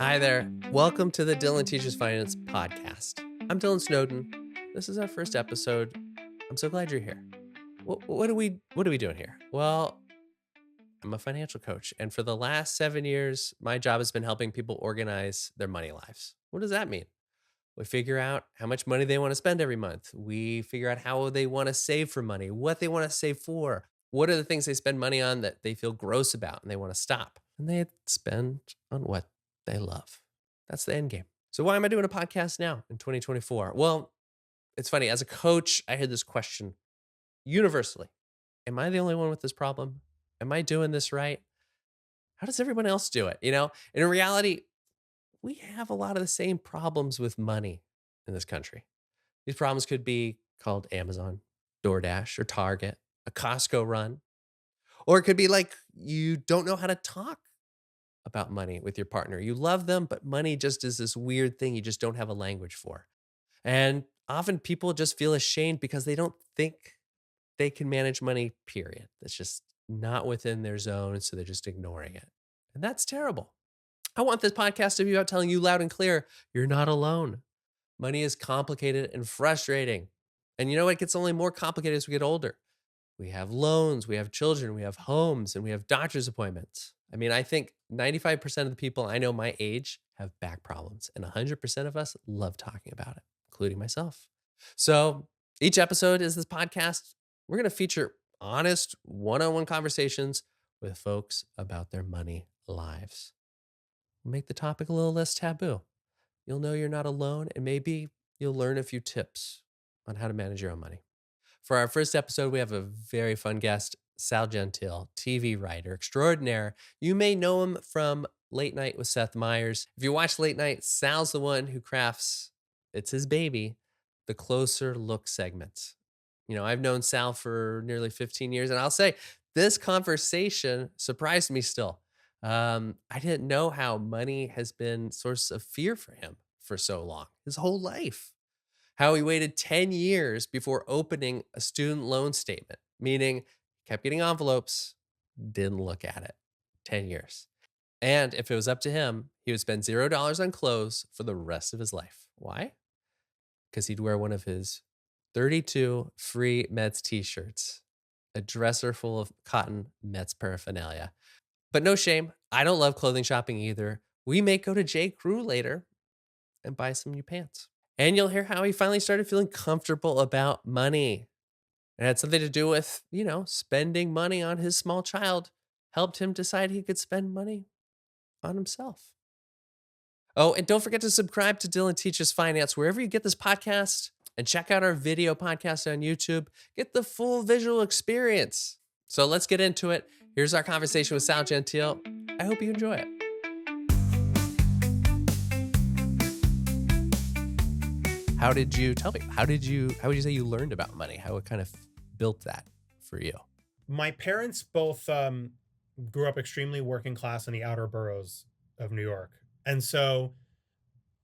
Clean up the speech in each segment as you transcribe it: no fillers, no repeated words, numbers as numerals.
Hi there. Welcome to the Dylan Teaches Finance podcast. I'm Dylan Snowden. This is our first episode. I'm so glad you're here. What are we doing here? Well, I'm a financial coach, and for the last 7 years, my job has been helping people organize their money lives. What does that mean? We figure out how much money they want to spend every month. We figure out how they want to save for money, what they want to save for. What are the things they spend money on that they feel gross about and they want to stop? And they spend on what they love. That's the end game. So why am I doing a podcast now in 2024? Well, it's funny. As a coach, I hear this question universally. Am I the only one with this problem? Am I doing this right? How does everyone else do it? And in reality, we have a lot of the same problems with money in this country. These problems could be called Amazon, DoorDash, or Target, a Costco run, or it could be like you don't know how to talk about money with your partner. You love them, but money just is this weird thing you just don't have a language for. And often people just feel ashamed because they don't think they can manage money, period. That's just not within their zone. So they're just ignoring it. And that's terrible. I want this podcast to be about telling you loud and clear you're not alone. Money is complicated and frustrating. And you know what? It gets only more complicated as we get older. We have loans, we have children, we have homes, and we have doctor's appointments. I mean, I think 95% of the people I know my age have back problems, and 100% of us love talking about it, including myself. So each episode is this podcast. We're going to feature honest one-on-one conversations with folks about their money lives. Make the topic a little less taboo. You'll know you're not alone, and maybe you'll learn a few tips on how to manage your own money. For our first episode, we have a very fun guest, Sal Gentile, TV writer extraordinaire. You may know him from Late Night with Seth Meyers. If you watch Late Night, Sal's the one who crafts, it's his baby, the Closer Look segments. I've known Sal for nearly 15 years, and I'll say this conversation surprised me still. I didn't know how money has been source of fear for him for so long, his whole life. How he waited 10 years before opening a student loan statement, meaning kept getting envelopes, didn't look at it. 10 years. And if it was up to him, he would spend $0 on clothes for the rest of his life. Why? Because he'd wear one of his 32 free Mets t-shirts, a dresser full of cotton Mets paraphernalia. But no shame, I don't love clothing shopping either. We may go to J. Crew later and buy some new pants. And you'll hear how he finally started feeling comfortable about money. It had something to do with, spending money on his small child helped him decide he could spend money on himself. Oh, and don't forget to subscribe to Dylan Teaches Finance wherever you get this podcast, and check out our video podcast on YouTube. Get the full visual experience. So let's get into it. Here's our conversation with Sal Gentile. I hope you enjoy it. How would you say you learned about money? How it kind of built that for you? My parents both grew up extremely working class in the outer boroughs of New York. And so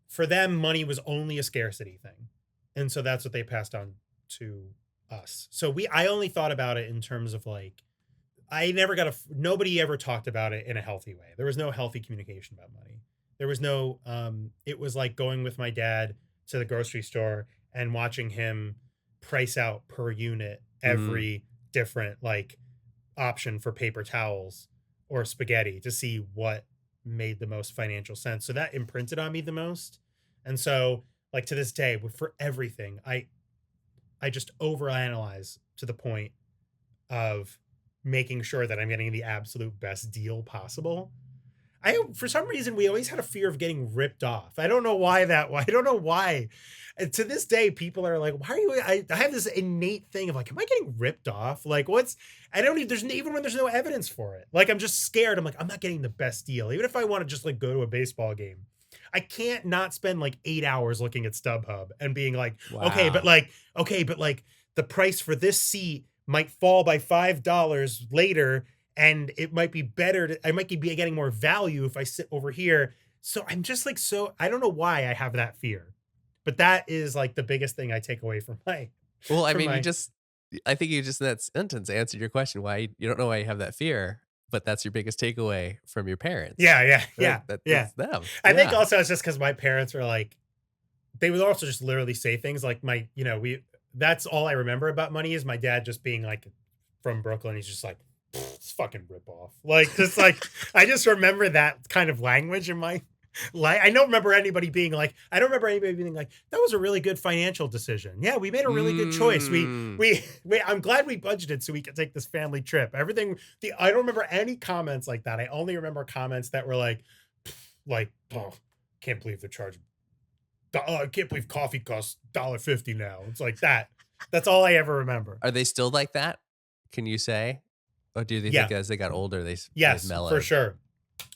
for them, money was only a scarcity thing. And so that's what they passed on to us. So I only thought about it in terms of like, nobody ever talked about it in a healthy way. There was no healthy communication about money. There was no, it was like going with my dad to the grocery store and watching him price out per unit every different like option for paper towels or spaghetti to see what made the most financial sense. So that imprinted on me the most. And so like to this day, for everything, I just overanalyze to the point of making sure that I'm getting the absolute best deal possible. For some reason, we always had a fear of getting ripped off. I don't know why I don't know why. And to this day, people are like, why are you, I have this innate thing of like, am I getting ripped off? Like even when there's no evidence for it. Like, I'm just scared. I'm like, I'm not getting the best deal. Even if I want to just like go to a baseball game, I can't not spend like 8 hours looking at StubHub and being like, Wow. okay, but the price for this seat might fall by $5 later. And it might be better. I might be getting more value if I sit over here. So I'm just like, I don't know why I have that fear, but that is like the biggest thing I take away from my. Well, I think you just in that sentence answered your question why you don't know why you have that fear. but that's your biggest takeaway from your parents. Yeah. That's them. I think Yeah. also it's just because my parents were like, they would also just literally say things like that's all I remember about money is my dad just being like from Brooklyn. He's just like, it's fucking rip off. Like, just like, I just remember that kind of language in my life. I don't remember anybody being like, that was a really good financial decision. Yeah, we made a really good choice. I'm glad we budgeted so we could take this family trip. I don't remember any comments like that. I only remember comments that were like, oh, can't believe they're charging. I can't believe coffee costs $1.50 now. It's like that. That's all I ever remember. Are they still like that? Can you say? Or do they think as they got older, they've mellowed? For sure.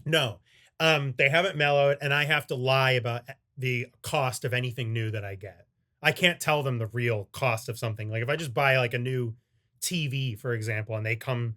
No, they haven't mellowed, and I have to lie about the cost of anything new that I get. I can't tell them the real cost of something. Like if I just buy like a new TV, for example, and they come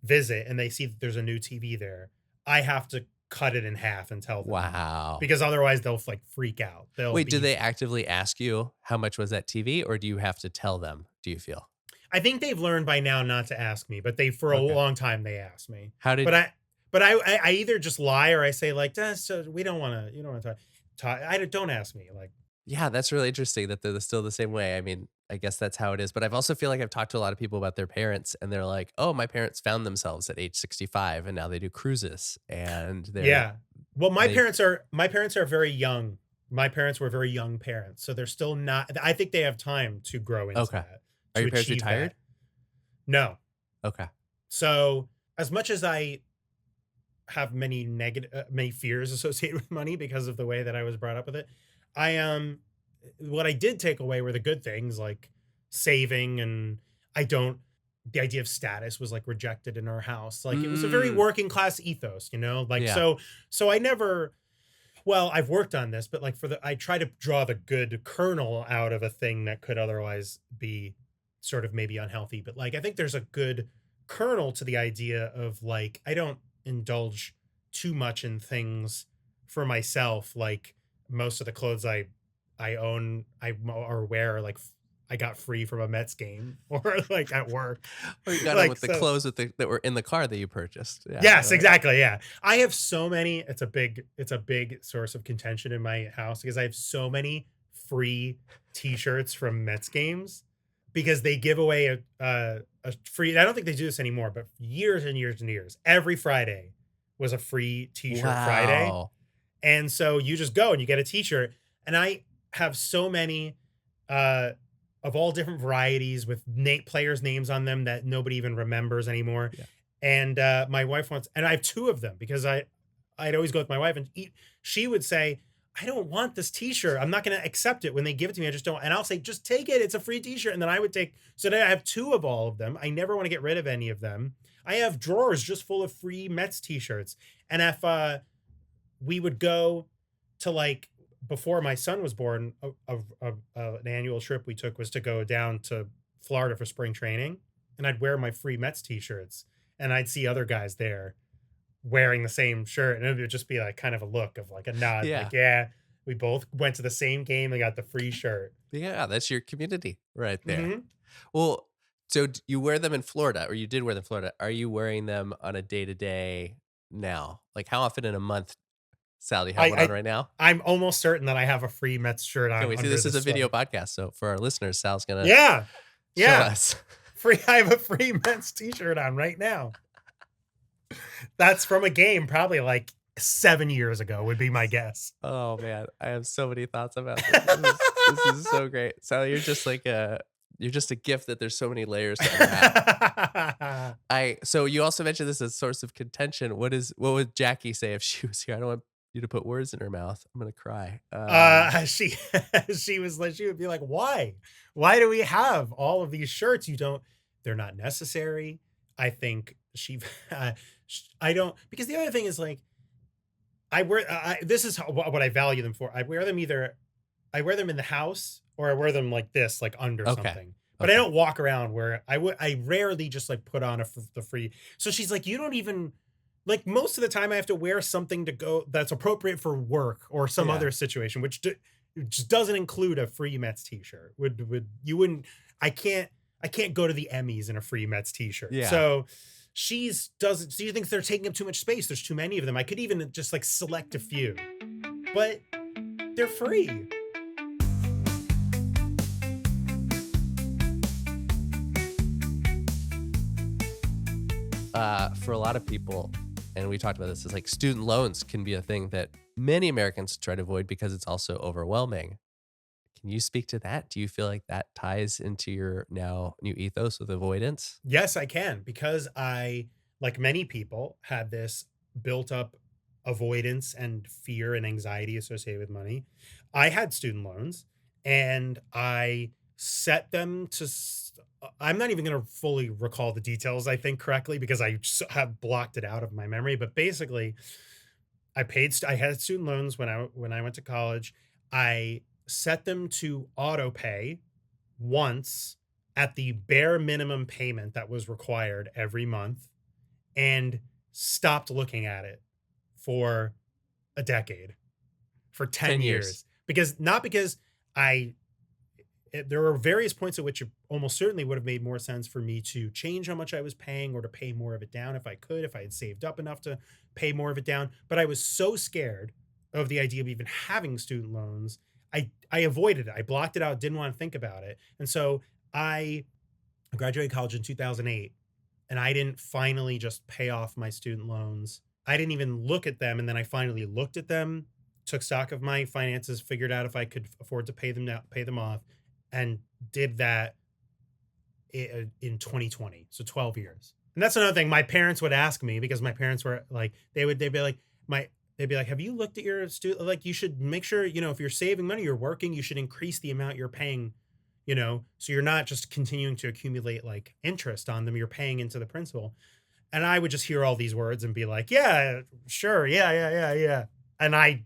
visit and they see that there's a new TV there, I have to cut it in half and tell them. Wow. Because otherwise they'll like freak out. Wait, do they actively ask you how much was that TV, or do you have to tell them, do you feel? I think they've learned by now not to ask me, but for a long time they asked me. But I either just lie or I say like, so we don't want to, you don't want to talk. Don't ask me. Like, yeah, that's really interesting that they're still the same way. I mean, I guess that's how it is. But I've also feel like I've talked to a lot of people about their parents, and they're like, "Oh, my parents found themselves at age 65, and now they do cruises." And they're Well, my parents are very young. My parents were very young parents, so they're still not. I think they have time to grow into that. Are your parents retired? That. No. Okay. So as much as I have many fears associated with money because of the way that I was brought up with it, what I did take away were the good things like saving, and the idea of status was like rejected in our house. Like it was a very working class ethos, like, so I never, well, I've worked on this, but like I try to draw the good kernel out of a thing that could otherwise be sort of maybe unhealthy. But like, I think there's a good kernel to the idea of like, I don't indulge too much in things for myself. Like most of the clothes I own, or wear, like I got free from a Mets game or like at work. Or you got it with the clothes that were in the car that you purchased. Yeah, yes, right. Exactly. Yeah. I have so many, it's a big source of contention in my house because I have so many free t-shirts from Mets games because they give away a free, I don't think they do this anymore, but years and years and years, every Friday was a free t-shirt Friday. And so you just go and you get a t-shirt, and I have so many of all different varieties with players' names on them that nobody even remembers anymore. Yeah. And my wife wants, and I have two of them because I'd always go with my wife, and she would say, I don't want this t-shirt. I'm not going to accept it when they give it to me. I just don't. And I'll say, just take it. It's a free t-shirt. And then I would take, so then I have two of all of them. I never want to get rid of any of them. I have drawers just full of free Mets t-shirts. And if we would go to like, before my son was born, an annual trip we took was to go down to Florida for spring training. And I'd wear my free Mets t-shirts, and I'd see other guys there wearing the same shirt. And it would just be like kind of a look of like a nod. Yeah. Like, yeah, we both went to the same game and got the free shirt. Yeah, that's your community right there. Mm-hmm. Well, so you wear them in Florida, or you did wear them in Florida. Are you wearing them on a day-to-day now? Like how often in a month, Sal, do you have one on right now? I'm almost certain that I have a free Mets shirt on. Can we see? This is a video podcast, so for our listeners, Sal's gonna show us. I have a free Mets t-shirt on right now. That's from a game probably like 7 years ago would be my guess. Oh man, I have so many thoughts about this. This is so great. Sal, you're just like you're just a gift that there's so many layers to unpack. So you also mentioned this as a source of contention. What would Jackie say if she was here? I don't want you to put words in her mouth. I'm gonna cry. She would be like, why do we have all of these shirts? They're not necessary. I think I don't, because the other thing is like, this is what I value them for. I wear them in the house, or I wear them like this, like under something. But I don't walk around where I rarely just like put on the free. So she's like, you don't even, like, most of the time I have to wear something to go that's appropriate for work or some other situation, which just doesn't include a free Mets t-shirt. I can't go to the Emmys in a free Mets t-shirt. Yeah. So she thinks they're taking up too much space. There's too many of them. I could even just like select a few, but they're free. For a lot of people, and we talked about this, is like student loans can be a thing that many Americans try to avoid because it's also overwhelming. Can you speak to that? Do you feel like that ties into your now new ethos with avoidance? Yes, I can, because I, like many people, had this built up avoidance and fear and anxiety associated with money. I had student loans and I set them to. I'm not even going to fully recall the details, I think, correctly, because I just have blocked it out of my memory. But basically, I had student loans when I went to college. I set them to auto pay once at the bare minimum payment that was required every month, and stopped looking at it for a decade, for 10 10 years. years. Because not because I there were various points at which it almost certainly would have made more sense for me to change how much I was paying or to pay more of it down if I could, if I had saved up enough to pay more of it down. But I was so scared of the idea of even having student loans. I avoided it. I blocked it out, didn't want to think about it. And so I graduated college in 2008, and I didn't finally just pay off my student loans. I didn't even look at them. And then I finally looked at them, took stock of my finances, figured out if I could afford to pay them off, and did that in 2020. So 12 years. And that's another thing. My parents would ask me, because my parents were like, they'd be like, have you looked at your student? Like, you should make sure, if you're saving money, you're working, you should increase the amount you're paying, so you're not just continuing to accumulate like interest on them, you're paying into the principal. And I would just hear all these words and be like, yeah, sure. Yeah. And I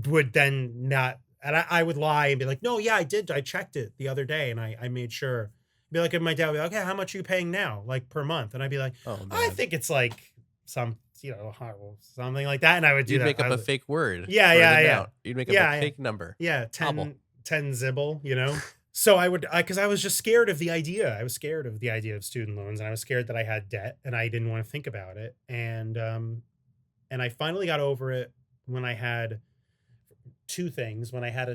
would then not, and I would lie and be like, no, yeah, I did. I checked it the other day and I made sure. Be like, and my dad would be like, okay, how much are you paying now? Like per month? And I'd be like, Oh I man. think it's like something like that. And I would do You'd that. make up a fake word. Yeah, for the yeah. amount. You'd make up Yeah, a yeah. fake number. Yeah, Hobble. 10 zibble. So because I was just scared of the idea. I was scared of the idea of student loans, and I was scared that I had debt, and I didn't want to think about it. And I finally got over it when I had two things: when I had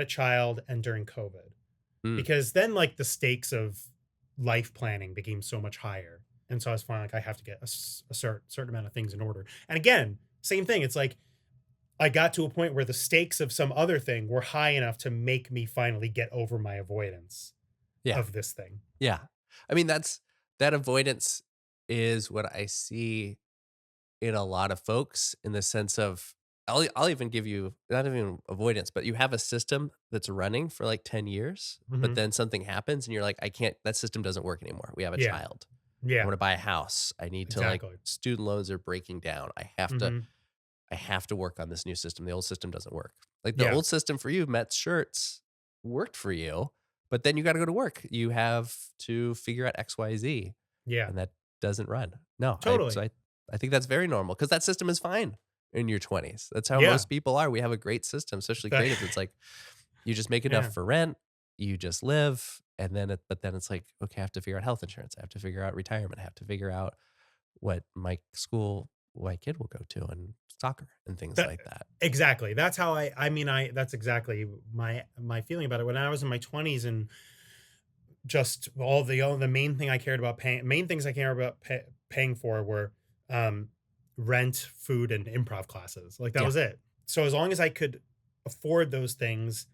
a child, and during COVID, Mm. because then like the stakes of life planning became so much higher, and so I was finally like, I have to get a certain amount of things in order. And again, same thing. It's like I got to a point where the stakes of some other thing were high enough to make me finally get over my avoidance Yeah. of this thing. Yeah. I mean, that avoidance is what I see in a lot of folks, in the sense of I'll even give you not even avoidance, but you have a system that's running for like 10 years, but Hmm. then something happens and you're like, I can't, that system doesn't work anymore. We have a Yeah. child. I Yeah. want to buy a house. I need to, like, Exactly. student loans are breaking down. Hmm. I have to work on this new system. The old system doesn't work. Like the Yeah. old system for you, Mets shirts worked for you, but then you got to go to work. You have to figure out XYZ, Yeah. and that doesn't run. No, Totally. I think that's very normal because that system is fine in your 20s. That's how Yeah. most people are. We have a great system, especially That- creatives. It's like you just make enough yeah. for rent, you just live, and then but then it's like, okay, I have to figure out health insurance. I have to figure out retirement. I have to figure out what my kid will go to, and soccer and things That like that. exactly. That's how that's exactly my feeling about it. When I was in my 20s, and just all the main thing I cared about main things I cared about paying for were um rent, food, and improv classes. Like that Yeah. was it. So as long as I could afford those things,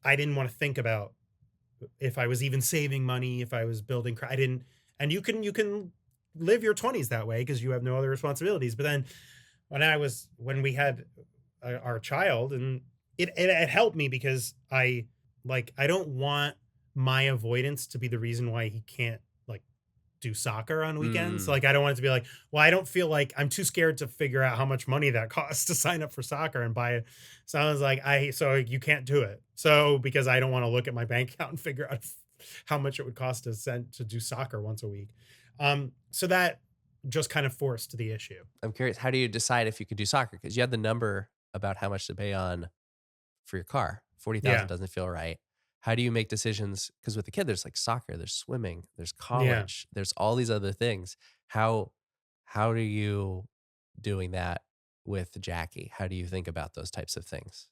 I didn't want to think about if I was even saving money, if I was building I didn't. And you can live your 20s that way because you have no other responsibilities. But then when we had our child, and it helped me, because I don't want my avoidance to be the reason why he can't like do soccer on weekends. Mm. Like I don't want it to be like, well, I don't feel like, I'm too scared to figure out how much money that costs to sign up for soccer and buy it. So I was like, so you can't do it. So because I don't want to look at my bank account and figure out how much it would cost to do soccer once a week. So that just kind of forced the issue. I'm curious, how do you decide if you could do soccer? Because you had the number about how much to pay on for your car. 40,000 Yeah. doesn't feel right. How do you make decisions? Because with the kid, there's like soccer, there's swimming, there's Yeah. college, there's all these other things. How how do you doing that with Jackie? How do you think about those types of things?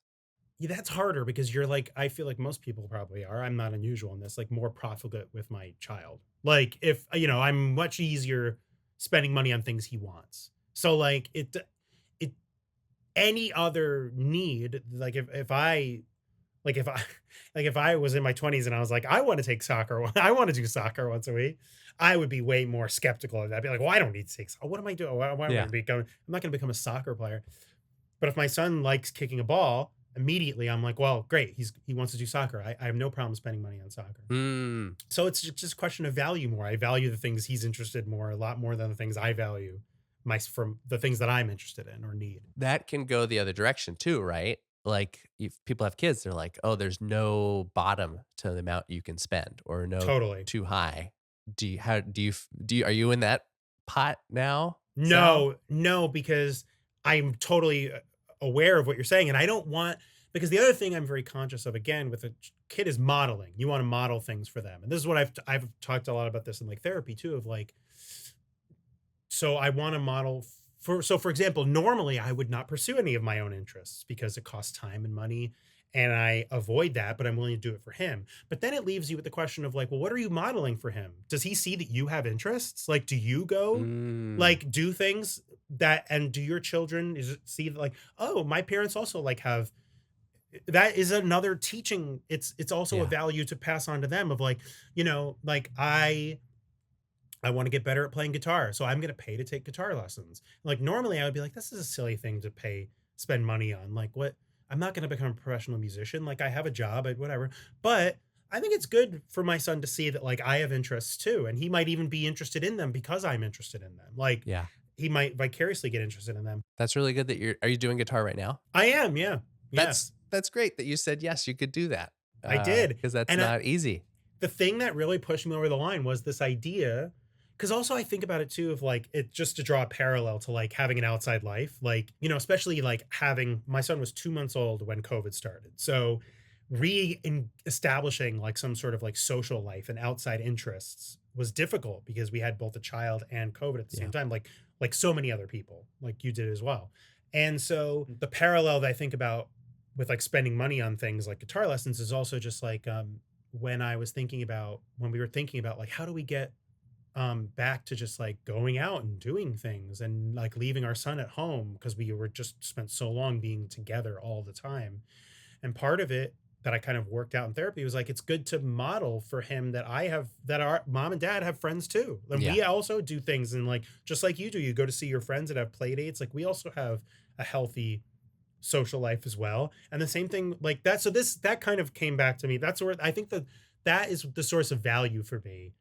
Yeah, that's harder because you're like, I feel like most people probably are. I'm not unusual in this, like more profligate with my child. Like if I'm much easier spending money on things he wants. So like it any other need, like if I like if I like if I was in my 20s and I was like, I want to take soccer, I want to do soccer once a week, I would be way more skeptical of that. I'd be like, well, I don't need to take. What am I doing? Why am I going Yeah. to become? I'm not going to become a soccer player. But if my son likes kicking a ball, immediately I'm like, well, great. He wants to do soccer. I have no problem spending money on soccer. Mm, So it's just a question of value more. I value the things he's interested more, a lot more than the things I value from the things that I'm interested in or need. that can go the other direction too, right? Like if people have kids, they're like, "Oh, there's no bottom to the amount you can spend or no Totally. too high." Do you are you in that pot now, Sal? No, no, because I'm totally aware of what you're saying. And I don't want, because the other thing I'm very conscious of, again, with a kid is modeling. You want to model things for them. And this is what I've talked a lot about this in like therapy too, of like, so I want to model for example, normally I would not pursue any of my own interests because it costs time and money and I avoid that, but I'm willing to do it for him. But then it leaves you with the question of like, well, what are you modeling for him? Does he see that you have interests? Like, do you go Mm, like do things that, and do your children see like, oh, my parents also like have, that is another teaching. It's also a yeah. value to pass on to them of like, like I want to get better at playing guitar, so I'm going to pay to take guitar lessons. Like normally I would be like, this is a silly thing to spend money on. Like what? I'm not going to become a professional musician. Like I have a job, whatever. But I think it's good for my son to see that like I have interests too, and he might even be interested in them because I'm interested in them. Like Yeah. he might vicariously get interested in them. That's really good that are you doing guitar right now? I am, yeah, yeah, That's great that you said yes, you could do that. I did, Because that's and not easy. the thing that really pushed me over the line was this idea, because also I think about it too of like it, just to draw a parallel to like having an outside life, like especially like having, my son was 2 months old when COVID started, so establishing like some sort of like social life and outside interests was difficult because we had both a child and COVID at the Yeah. same time, like so many other people, like you did as well. And so the parallel that I think about with like spending money on things like guitar lessons is also just like when we were thinking about like how do we get back to just like going out and doing things and like leaving our son at home because we were just spent so long being together all the time. And part of it that I kind of worked out in therapy was like it's good to model for him that our mom and dad have friends too, and Yeah. we also do things, and like just like you do, you go to see your friends that have play dates, like we also have a healthy social life as well. And the same thing like that. So that kind of came back to me. That's where I think that is the source of value for me.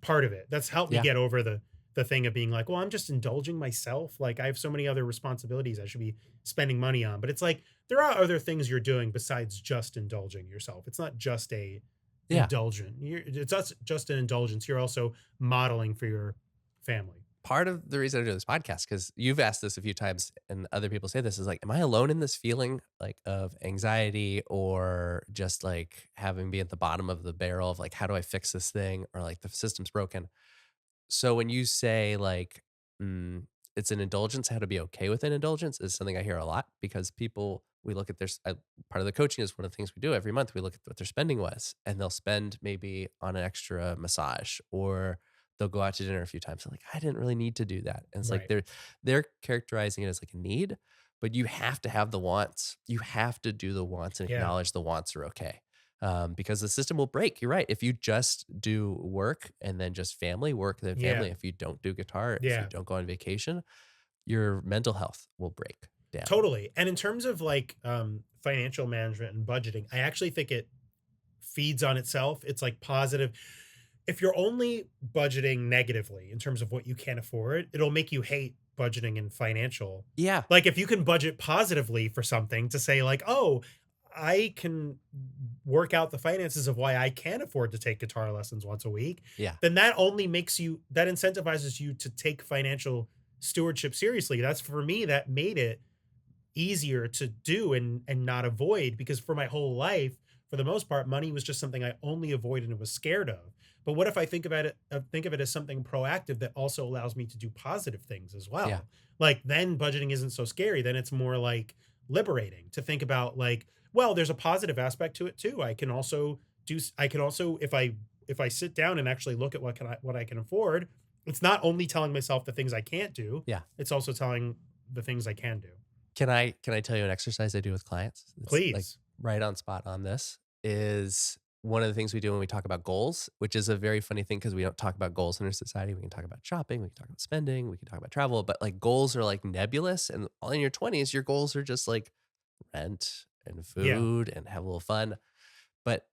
Part of it. That's helped me Yeah. get over the thing of being like, well, I'm just indulging myself. Like I have so many other responsibilities I should be spending money on. But it's like there are other things you're doing besides just indulging yourself. It's not just a Yeah. it's not just an indulgence. You're also modeling for your family. Part of the reason I do this podcast, because you've asked this a few times and other people say this, is like, am I alone in this feeling like of anxiety or just like having been at the bottom of the barrel of like, how do I fix this thing? Or like the system's broken. So when you say like, mm, it's an indulgence, how to be okay with an indulgence is something I hear a lot because people, we look at part of the coaching is one of the things we do every month. We look at what their spending was and they'll spend maybe on an extra massage or they'll go out to dinner a few times. They're like, I didn't really need to do that. And it's like, Right. they're characterizing it as like a need, but you have to have the wants. You have to do the wants and Yeah. acknowledge the wants are okay, because the system will break. You're right. If you just do work and then just family, work, then Yeah. family, if you don't do guitar, if you Yeah. don't go on vacation, your mental health will break down. Totally. And in terms of like financial management and budgeting, I actually think it feeds on itself. It's like positive. If you're only budgeting negatively in terms of what you can't afford, it'll make you hate budgeting and financial. Yeah. Like if you can budget positively for something to say like, oh, I can work out the finances of why I can afford to take guitar lessons once a week, Yeah. then that only that incentivizes you to take financial stewardship seriously. That's for me, that made it easier to do and not avoid, because for my whole life, for the most part, money was just something I only avoided and was scared of. But what if I think about it, think of it as something proactive that also allows me to do positive things as Yeah. well? Like then budgeting isn't so scary. Then it's more like liberating to think about like, well, there's a positive aspect to it too. I can also, if I sit down and actually look at what I can afford, it's not only telling myself the things I can't do, Yeah. it's also telling the things I can do. Can I tell you an exercise I do with clients? It's like Please. right on spot on this is one of the things we do when we talk about goals, which is a very funny thing because we don't talk about goals in our society. We can talk about shopping, we can talk about spending, we can talk about travel, but like goals are like nebulous. And all in your 20s, your goals are just like rent and Yeah. food and have a little fun. But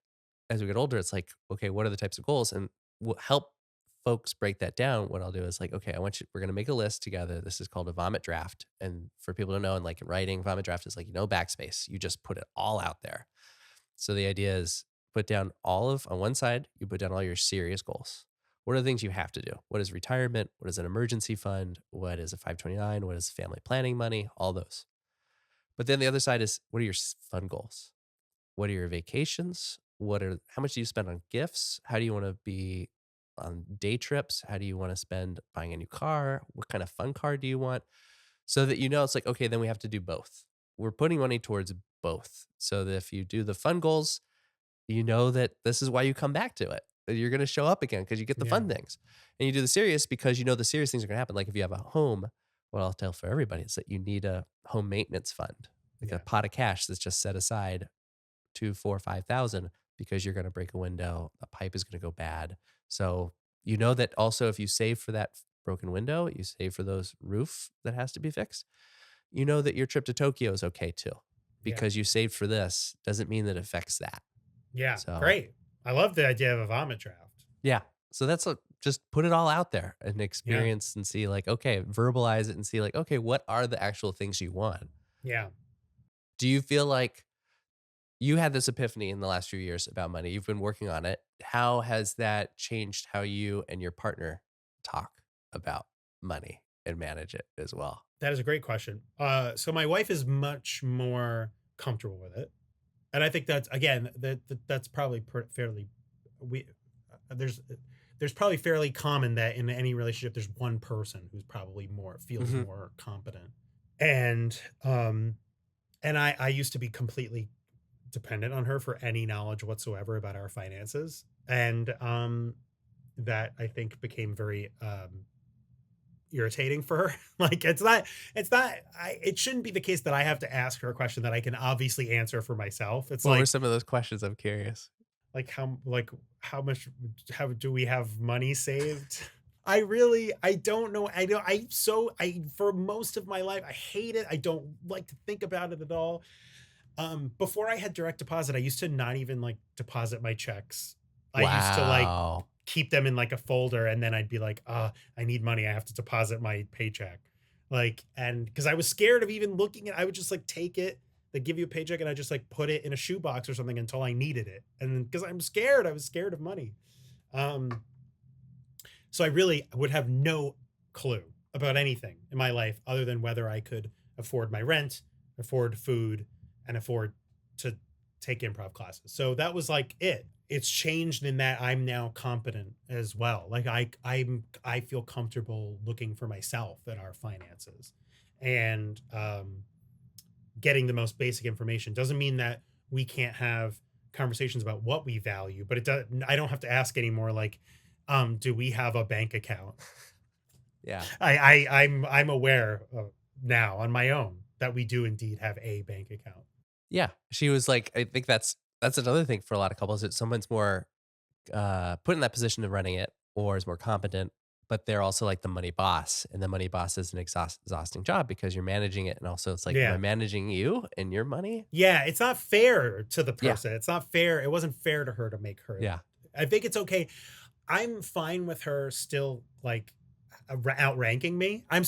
as we get older, it's like, okay, what are the types of goals? And what help folks break that down, what I'll do is like, okay, we're going to make a list together. This is called a vomit draft. And for people to know, and like in writing, vomit draft is like, backspace. You just put it all out there. So the idea is put down on one side, you put down all your serious goals. What are the things you have to do? What is retirement? What is an emergency fund? What is a 529? What is family planning money? All those. But then the other side is what are your fun goals? What are your vacations? How much do you spend on gifts? How do you want to be on day trips? How do you want to spend buying a new car? What kind of fun car do you want? So that it's like, okay, then we have to do both. We're putting money towards both. So that if you do the fun goals, you know that this is why you come back to it. That you're going to show up again because you get the Yeah. fun things. And you do the serious because you know the serious things are going to happen. Like if you have a home, what I'll tell for everybody is that you need a home maintenance fund, like Yeah. a pot of cash that's just set aside 2, 4, 5,000 because you're going to break a window, a pipe is going to go bad. So you know that also if you save for that broken window, you save for those roof that has to be fixed, you know that your trip to Tokyo is okay too. Yeah. Because you saved for this doesn't mean that it affects that. Yeah. So Great. I love the idea of a vomit draft. yeah. So that's just put it all out there and Yeah. experience and see like, okay, verbalize it and see like, okay, what are the actual things you want? Yeah. Do you feel like you had this epiphany in the last few years about money? You've been working on it. How has that changed how you and your partner talk about money and manage it as well? That is a great question. So my wife is much more comfortable with it, and I think that's again that's probably fairly we there's probably fairly common that in any relationship there's one person who's probably feels Mhm. more competent, and I used to be completely dependent on her for any knowledge whatsoever about our finances, and that I think became very irritating for her. Like it shouldn't be the case that I have to ask her a question that I can obviously answer for myself. It's What were like some of those questions? I'm curious. how much how do we have money saved? I don't know. I for most of my life I hate it. I don't like to think about it at all. Before I had direct deposit, I used to not even like deposit my checks. I used to like Wow. keep them in like a folder, and then I'd be like, I need money. I have to deposit my paycheck. Like, and because I was scared of even looking at I would just like take it, they give you a paycheck, and I just like put it in a shoebox or something until I needed it. And because I was scared of money. Um, so I really would have no clue about anything in my life other than whether I could afford my rent, afford food, and afford to take improv classes. So that was like it. It's changed in that I'm now competent as well. Like I feel comfortable looking for myself at our finances, and getting the most basic information doesn't mean that we can't have conversations about what we value, but it does. I don't have to ask anymore. Like, do we have a bank account? Yeah. I'm aware now on my own that we do indeed have a bank account. Yeah. She was like, I think that's another thing for a lot of couples that someone's more put in that position of running it or is more competent, but they're also like the money boss. And the money boss is an exhausting job because you're managing it. And also it's like, am I Yeah. managing you and your money? Yeah, it's not fair to the Yeah. person. It's not fair. It wasn't fair to her to make her. Yeah. I think it's okay. I'm fine with her still like outranking me. I'm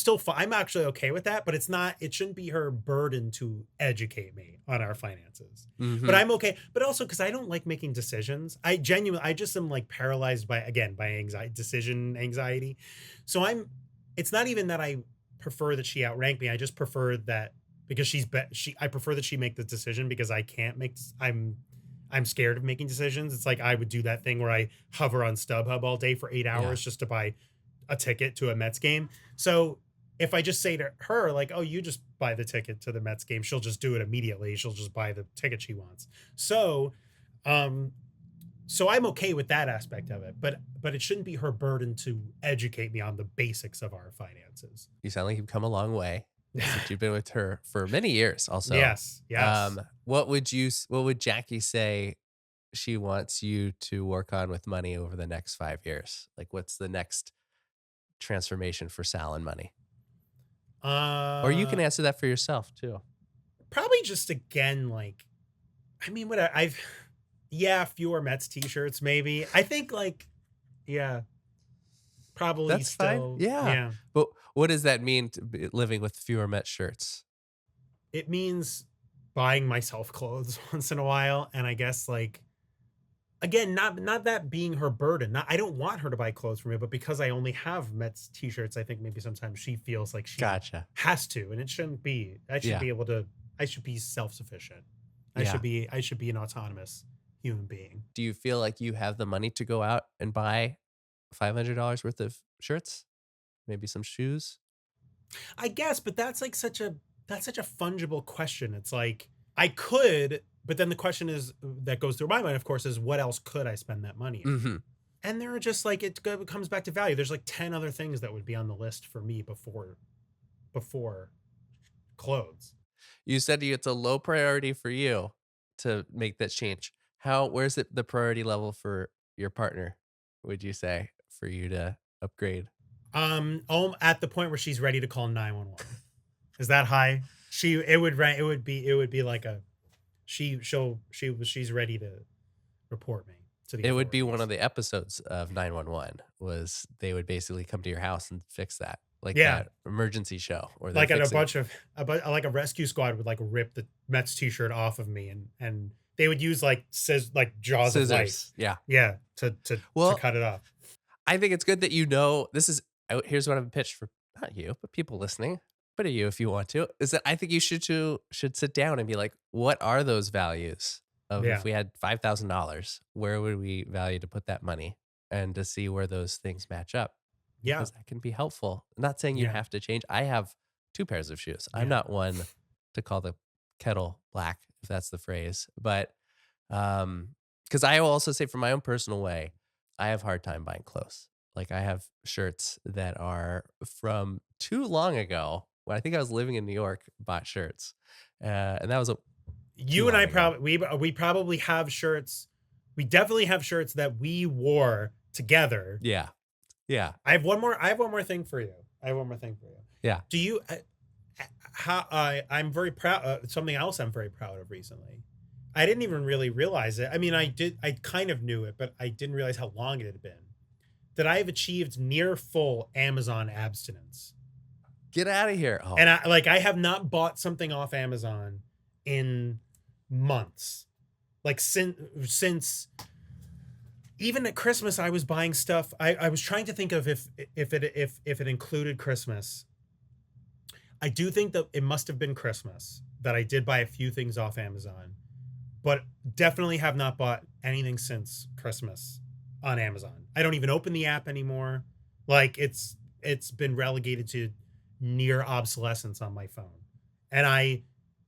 actually okay with that, but it shouldn't be her burden to educate me on our finances. But Hmm. I'm okay. But also because I don't like making decisions. I just am like paralyzed by decision anxiety. So it's not even that I prefer that she outrank me. I just prefer that because I prefer that she make the decision because I can't make, I'm scared of making decisions. It's like I would do that thing where I hover on StubHub all day for 8 hours just to buy a ticket to a Mets game. So if I just say to her, like, oh, you just buy the ticket to the Mets game, she'll just do it immediately. She'll just buy the ticket she wants. So, so I'm okay with that aspect of it, but it shouldn't be her burden to educate me on the basics of our finances. You sound like you've come a long way since you've been with her for many years also. Yes. What would Jackie say she wants you to work on with money over the next 5 years? Like, what's the next transformation for Sal and money? Or you can answer that for yourself too. Probably just again, like, I mean, fewer Mets t-shirts, maybe. I think probably That's still. fine. Yeah. But what does that mean to be living with fewer Mets shirts? It means buying myself clothes once in a while. And I guess again, not that being her burden. I don't want her to buy clothes for me, but because I only have Mets t-shirts, I think maybe sometimes she feels like she has to, and it shouldn't be. I should be self-sufficient. I should be an autonomous human being. Do you feel like you have the money to go out and buy $500 worth of shirts? Maybe some shoes? I guess, but that's such a fungible question. It's like I could, but then the question is that goes through my mind, of course, is what else could I spend that money on? Mm-hmm. And there are just it comes back to value. There's 10 other things that would be on the list for me before clothes. You said it's a low priority for you to make that change. Where's it the priority level for your partner, would you say, for you to upgrade? At the point where she's ready to call 911. Is that high? She's ready to report me to the It would be authorities. one of the episodes of 911 was they would basically come to your house and fix that. That emergency show, or like a bunch of a rescue squad would rip the Mets t-shirt off of me, and they would use jaws scissors. of life. To cut it off. I think it's good that here's what I've pitched for not you, but people listening, but you if you want to, is that I think you should sit down and be like, what are those values of if we had $5,000, where would we value to put that money, and to see where those things match up. Because that can be helpful. I'm not saying you have to change. I have 2 pairs of shoes. I'm not one to call the kettle black, if that's the phrase. But because I will also say from my own personal way, I have a hard time buying clothes. Like I have shirts that are from too long ago when I think I was living in New York, bought shirts. And that was you and I we probably have shirts. We definitely have shirts that we wore together. Yeah. I have one more thing for you. Yeah. Do you I'm very proud something else I'm very proud of recently. I didn't even really realize it. I mean, I kind of knew it, but I didn't realize how long it had been. That I have achieved near full Amazon abstinence. Get out of here. Oh. And I have not bought something off Amazon in months. Since even at Christmas, I was buying stuff. I was trying to think of if it included Christmas. I do think that it must have been Christmas that I did buy a few things off Amazon, but definitely have not bought anything since Christmas on Amazon. I don't even open the app anymore. It's been relegated to near obsolescence on my phone. And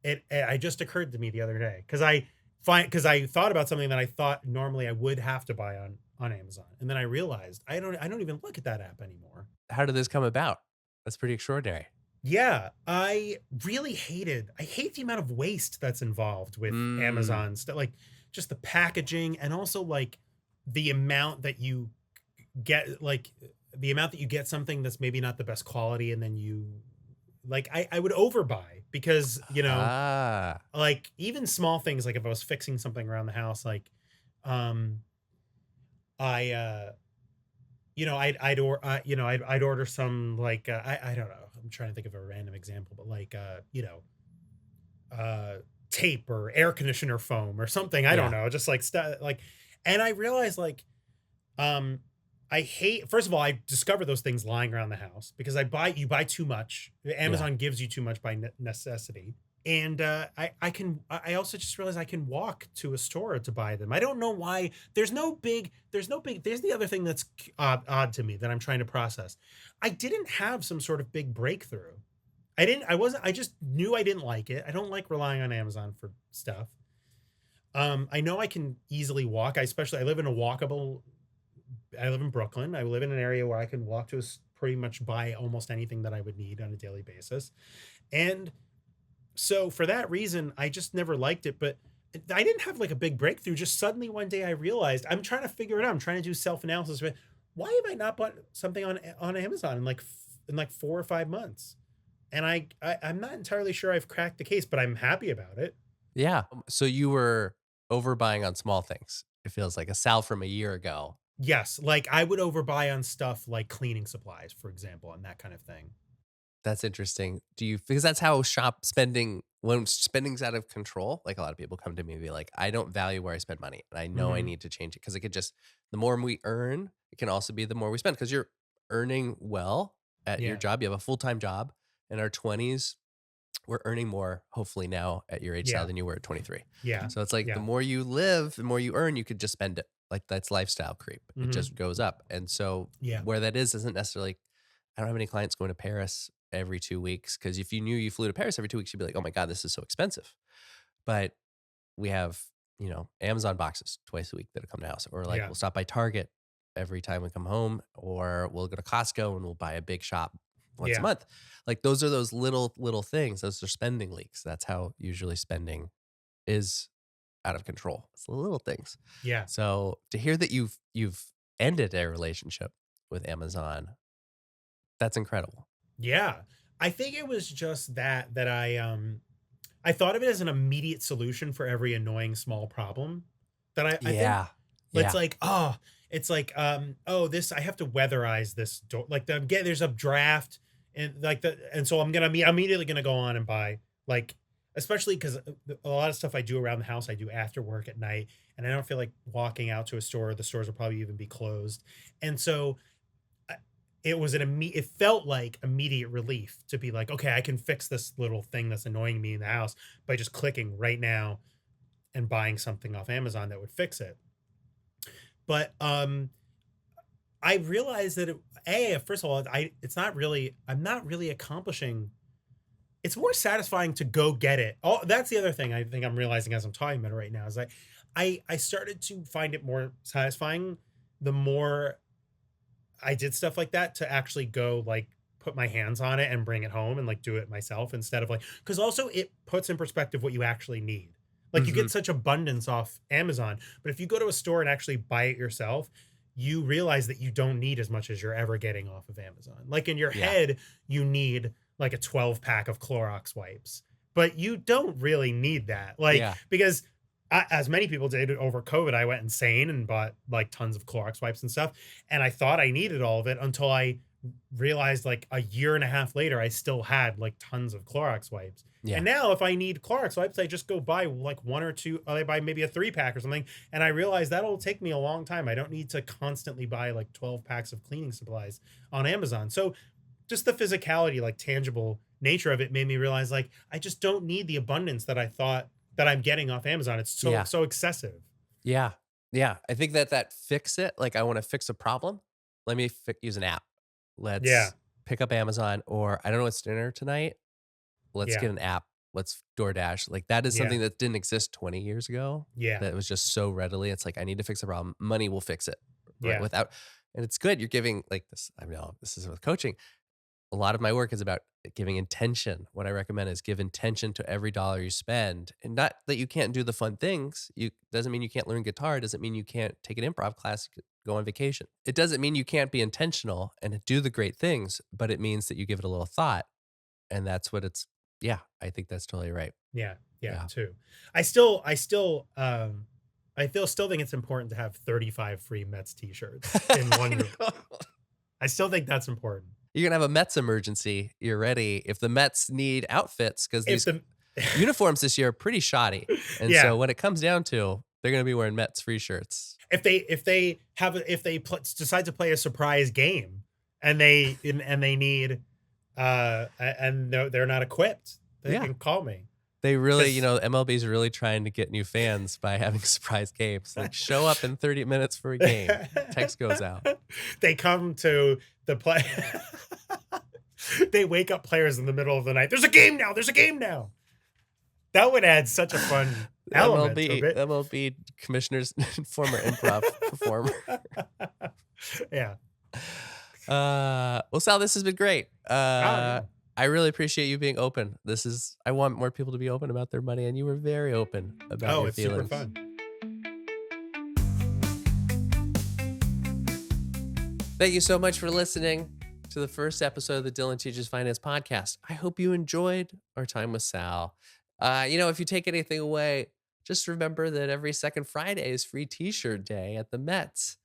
it just occurred to me the other day because I thought about something that I thought normally I would have to buy on Amazon. And then I realized I don't even look at that app anymore. How did this come about? That's pretty extraordinary. Yeah, I hate the amount of waste that's involved with Amazon stuff, just the packaging, and also the amount that you get, something that's maybe not the best quality, and then you I would overbuy because even small things, if I was fixing something around the house, I'd order some I don't know. I'm trying to think of a random example, but tape or air conditioner foam or something. I don't know, just and I realized I hate, first of all, I discover those things lying around the house because you buy too much. Amazon gives you too much by necessity. And I also just realized I can walk to a store to buy them. I don't know why. There's the other thing that's odd to me that I'm trying to process. I didn't have some sort of big breakthrough. I just knew I didn't like it. I don't like relying on Amazon for stuff. I know I can easily walk. I live in a walkable, I live in Brooklyn. I live in an area where I can walk to pretty much buy almost anything that I would need on a daily basis. And so for that reason, I just never liked it, but I didn't have like a big breakthrough. Just suddenly one day I realized I'm trying to figure it out. I'm trying to do self-analysis. But why have I not bought something on Amazon in like 4 or 5 months? And I'm not entirely sure I've cracked the case, but I'm happy about it. Yeah. So you were overbuying on small things. It feels like a Sal from a year ago. Yes, like I would overbuy on stuff like cleaning supplies, for example, and that kind of thing. That's interesting. Because that's how when spending's out of control, like a lot of people come to me and be like, I don't value where I spend money. And I know I Hmm. need to change it because the more we earn, it can also be the more we spend because you're earning well at your Yeah, job. You have a full time job. In our 20s, we're earning more, hopefully now at your age, Sal, yeah, than you were at 23. yeah, So it's like the yeah. more you live, the more you earn, you could just spend it. Like that's lifestyle creep. It Hmm. just goes up. And so Yeah, where that isn't necessarily, I don't have any clients going to Paris every 2 weeks because if you knew you flew to Paris every 2 weeks, you'd be like, oh my God, this is so expensive. But we have, Amazon boxes twice a week that'll come to house, or like yeah, we'll stop by Target every time we come home, or we'll go to Costco and we'll buy a big shop once a yeah, month. Like those are those little things. Those are spending leaks. That's how usually spending is out of control. It's the little things. yeah, So to hear that you've ended a relationship with Amazon, that's incredible. yeah. I think it was just that I thought of it as an immediate solution for every annoying small problem that I think Yeah. it's Yeah. like, oh, this I have to weatherize this door. Like there's a draft and so I'm immediately gonna go on and buy like especially because a lot of stuff I do around the house I do after work at night and I don't feel like walking out to a store. The stores will probably even be closed. And so I- it felt like immediate relief to be like, okay, I can fix this little thing that's annoying me in the house by just clicking right now and buying something off Amazon that would fix it. But I realized that first of all, I'm not really accomplishing. It's more satisfying to go get it. Oh, that's the other thing I think I'm realizing as I'm talking about it right now is I started to find it more satisfying the more I did stuff like that to actually go like put my hands on it and bring it home and like do it myself instead of like because also it puts in perspective what you actually need. Like you Hmm. get such abundance off Amazon, but if you go to a store and actually buy it yourself, you realize that you don't need as much as you're ever getting off of Amazon. Like in your Yeah. head, you need like a 12 pack of Clorox wipes, but you don't really need that. Like Yeah. because as many people did over COVID, I went insane and bought like tons of Clorox wipes and stuff. And I thought I needed all of it until I realized like a year and a half later, I still had like tons of Clorox wipes. And Yeah. now if I need Clorox wipes, I just go buy like one or two, I buy maybe a 3 pack or something. And I realize that'll take me a long time. I don't need to constantly buy like 12 packs of cleaning supplies on Amazon. So just the physicality, like tangible nature of it made me realize like I just don't need the abundance that I thought that I'm getting off Amazon. It's Yeah. so excessive. Yeah. Yeah. I think that fix it, like I want to fix a problem. Let me use an app. Yeah. Let's pick up Amazon, or I don't know what's dinner tonight. Let's Yeah. get an app. Let's DoorDash. Like that is Yeah. something that didn't exist 20 years ago. Yeah. That was just so readily. It's like I need to fix a problem. Money will fix it. Right. Yeah. And it's good. You're giving like this. I know this is with coaching. A lot of my work is about giving intention. What I recommend is give intention to every dollar you spend. And not that you can't do the fun things. You doesn't mean you can't learn guitar. It doesn't mean you can't take an improv class, go on vacation. It doesn't mean you can't be intentional and do the great things, but it means that you give it a little thought. And that's what it's yeah, I think that's totally right. Yeah. Yeah. Yeah. Too. I still think it's important to have 35 free Mets t-shirts in I one room. know. I still think that's important. You're gonna have a Mets emergency. You're ready. If the Mets need outfits, because If these the uniforms this year are pretty shoddy. And yeah, so when it comes down to, they're gonna be wearing Mets free shirts. decide to play a surprise game and they need and they're not equipped, they Yeah. can call me. They really, Because MLB's really trying to get new fans by having surprise games. Like, show up in 30 minutes for a game. Text goes out. they come to the play. They wake up players in the middle of the night. There's a game now. There's a game now. That would add such a fun element to it. MLB commissioner's former improv performer. Yeah. Well, Sal, this has been great. Yeah. I really appreciate you being open. I want more people to be open about their money, and you were very open about your it's feelings. super fun. Thank you so much for listening to the first episode of the Dylan Teaches Finance podcast. I hope you enjoyed our time with Sal. If you take anything away, just remember that every second Friday is free t-shirt day at the Mets,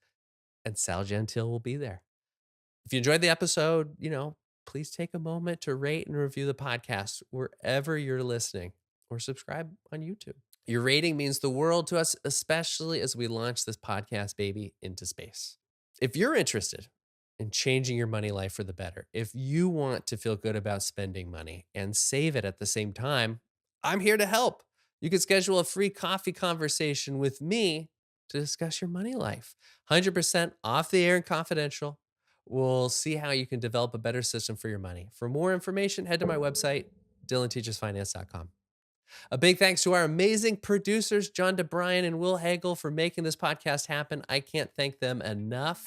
and Sal Gentile will be there. If you enjoyed the episode, please take a moment to rate and review the podcast wherever you're listening, or subscribe on YouTube. Your rating means the world to us, especially as we launch this podcast baby into space. If you're interested in changing your money life for the better, if you want to feel good about spending money and save it at the same time, I'm here to help. You can schedule a free coffee conversation with me to discuss your money life. 100% off the air and confidential. We'll see how you can develop a better system for your money. For more information, head to my website, DylanTeachesFinance.com. A big thanks to our amazing producers, John DeBryan and Will Hagel, for making this podcast happen. I can't thank them enough.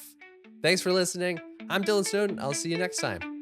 Thanks for listening. I'm Dylan Snowden. I'll see you next time.